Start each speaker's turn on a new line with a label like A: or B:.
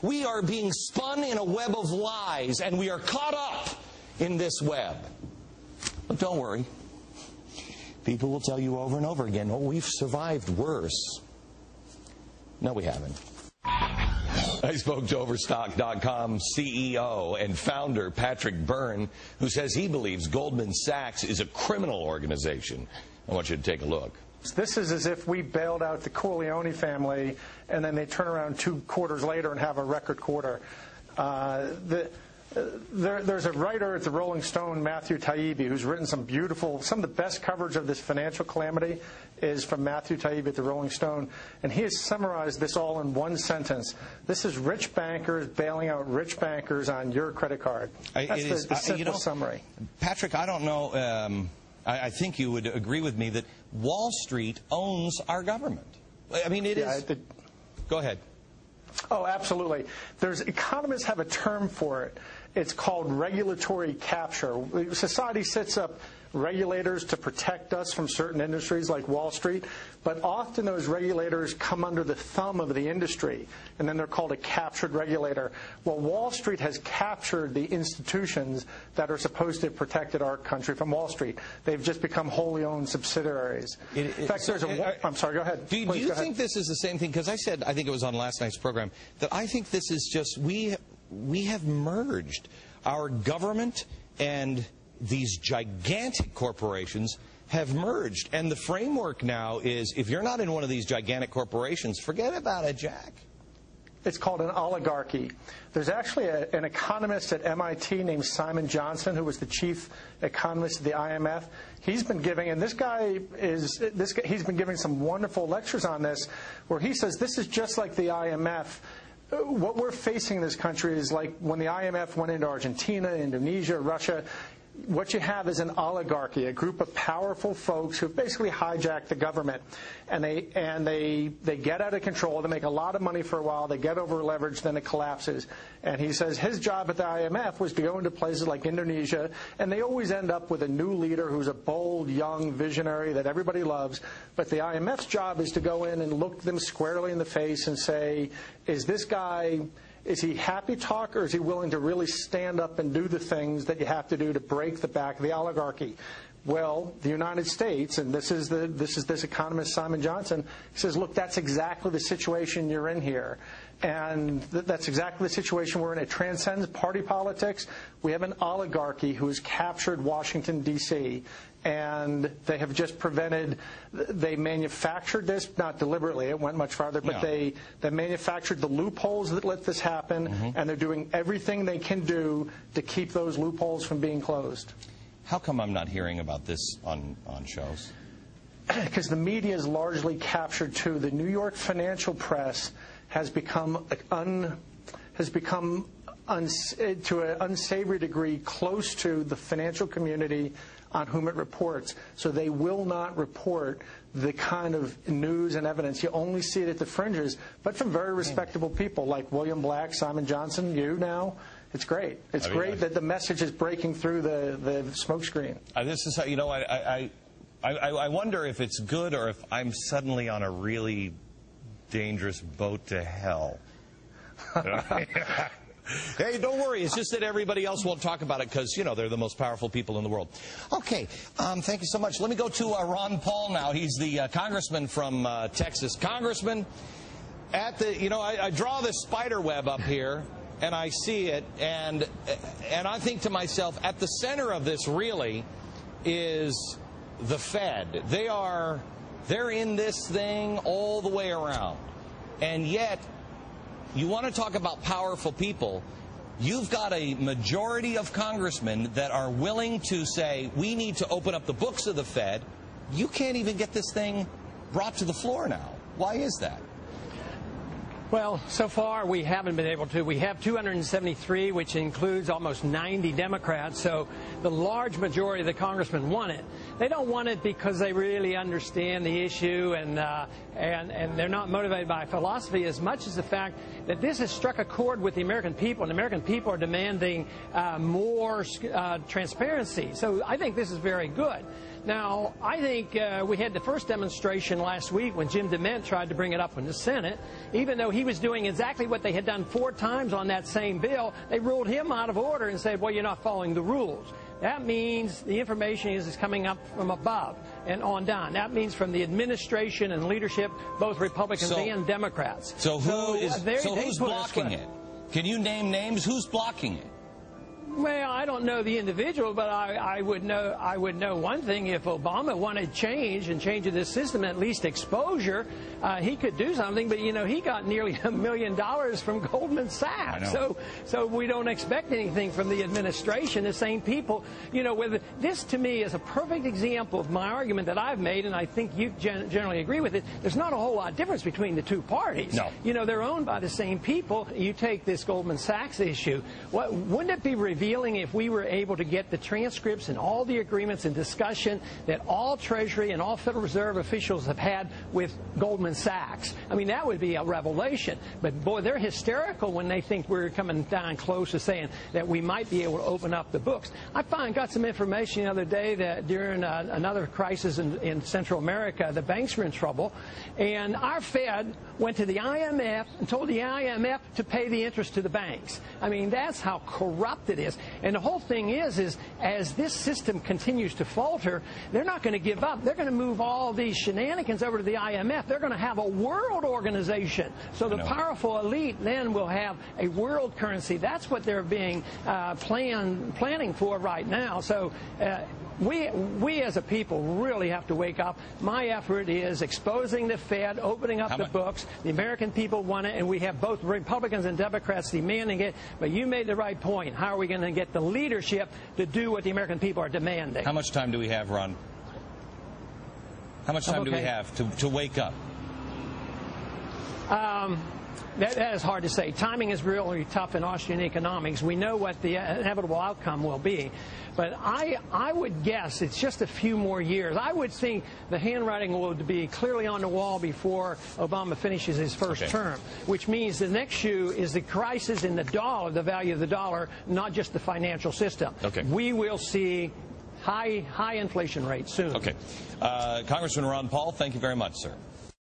A: We are being spun in a web of lies, and we are caught up in this web. But don't worry. People will tell you over and over again, oh, we've survived worse. No, we haven't. I spoke to Overstock.com CEO and founder Patrick Byrne, who says he believes Goldman Sachs is a criminal organization. I want you to take a look.
B: This is as if we bailed out the Corleone family, and then they turn around 2 quarters later and have a record quarter. There's a writer at the Rolling Stone, Matthew Taibbi, who's written some of the best coverage of this financial calamity is from Matthew Taibbi at the Rolling Stone, and he has summarized this all in one sentence. This is rich bankers bailing out rich bankers on your credit card. That's the simple summary.
A: Patrick, I don't know, I think you would agree with me that Wall Street owns our government. I mean, it is... Go ahead.
B: Oh, absolutely. Economists have a term for it. It's called regulatory capture. Society sets up regulators to protect us from certain industries like Wall Street, but often those regulators come under the thumb of the industry, and then they're called a captured regulator. Well, Wall Street has captured the institutions that are supposed to have protected our country from Wall Street. They've just become wholly owned subsidiaries. In fact, I'm sorry, go ahead.
A: Do you think this is the same thing? Because I said, I think it was on last night's program, that I think this is just, we have merged our government and these gigantic corporations have merged. And the framework now is, if you're not in one of these gigantic corporations, forget about it, Jack.
B: It's called an oligarchy. There's actually an economist at MIT named Simon Johnson, who was the chief economist of the IMF. He's been giving, and he's been giving some wonderful lectures on this, where he says this is just like the IMF. What we're facing in this country is like when the IMF went into Argentina, Indonesia, Russia. What you have is an oligarchy, a group of powerful folks who basically hijacked the government, and they get out of control. They make a lot of money for a while. They get over leveraged, then it collapses. And he says his job at the IMF was to go into places like Indonesia, and they always end up with a new leader who's a bold, young visionary that everybody loves. But the IMF's job is to go in and look them squarely in the face and say, is this guy... is he happy talk, or is he willing to really stand up and do the things that you have to do to break the back of the oligarchy? Well, the United States, and this is this economist Simon Johnson, he says, look, that's exactly the situation you're in here. And that's exactly the situation we're in. It transcends party politics. We have an oligarchy who has captured Washington, D.C., and they have just they manufactured this, not deliberately, it went much farther, but they manufactured the loopholes that let this happen, and they're doing everything they can do to keep those loopholes from being closed.
A: How come I'm not hearing about this on shows?
B: Because the media is largely captured, too. The New York financial press has become to an unsavory degree close to the financial community on whom it reports. So they will not report the kind of news and evidence. You only see it at the fringes, but from very respectable people like William Black, Simon Johnson, you now. It's great. It's great that the message is breaking through the smoke screen.
A: This is how, I wonder if it's good or if I'm suddenly on a really dangerous boat to hell. Hey, don't worry. It's just that everybody else won't talk about it because, they're the most powerful people in the world. Okay. Thank you so much. Let me go to Ron Paul now. He's the congressman from Texas. Congressman, I draw this spider web up here, and I see it, and I think to myself, at the center of this really is the Fed. They're in this thing all the way around. And yet, you want to talk about powerful people, you've got a majority of congressmen that are willing to say, we need to open up the books of the Fed. You can't even get this thing brought to the floor now. Why is that?
C: Well, so far we haven't been able to. We have 273, which includes almost 90 Democrats, so the large majority of the congressmen want it. They don't want it because they really understand the issue and they're not motivated by philosophy as much as the fact that this has struck a chord with the American people, and the American people are demanding more transparency. So I think this is very good. Now, I think we had the first demonstration last week when Jim DeMint tried to bring it up in the Senate. Even though he was doing exactly what they had done 4 times on that same bill, they ruled him out of order and said, well, you're not following the rules. That means the information is coming up from above and on down. That means from the administration and leadership, both Republicans and Democrats.
A: So who's blocking it? Can you name names? Who's blocking it?
C: Well, I don't know the individual, but I would know one thing. If Obama wanted change and change of this system, at least exposure, he could do something. But, you know, he got nearly $1 million from Goldman Sachs. So we don't expect anything from the administration. The same people, you know, this to me is a perfect example of my argument that I've made, and I think you generally agree with it. There's not a whole lot of difference between the two parties.
A: No.
C: You know, they're owned by the same people. You take this Goldman Sachs issue. Wouldn't it be revealing if we were able to get the transcripts and all the agreements and discussion that all Treasury and all Federal Reserve officials have had with Goldman Sachs? I mean, that would be a revelation. But, boy, they're hysterical when they think we're coming down close to saying that we might be able to open up the books. I got some information the other day that during another crisis in Central America, the banks were in trouble, and our Fed went to the IMF and told the IMF to pay the interest to the banks. I mean, that's how corrupt it is. And the whole thing is as this system continues to falter, they're not going to give up. They're going to move all these shenanigans over to the IMF. They're going to have a world organization. So the powerful elite then will have a world currency. That's what they're being planning for right now. So we as a people really have to wake up. My effort is exposing the Fed, opening up the books. The American people want it, and we have both Republicans and Democrats demanding it. But you made the right point. How are we going to get the leadership to do what the American people are demanding?
A: How much time do we have, Ron? How much time do we have to wake up?
C: That is hard to say. Timing is really tough in Austrian economics. We know what the inevitable outcome will be. But I would guess it's just a few more years. I would think the handwriting will be clearly on the wall before Obama finishes his first term, which means the next shoe is the crisis in the dollar, the value of the dollar, not just the financial system. We will see high inflation rates soon.
A: Congressman Ron Paul, thank you very much, sir.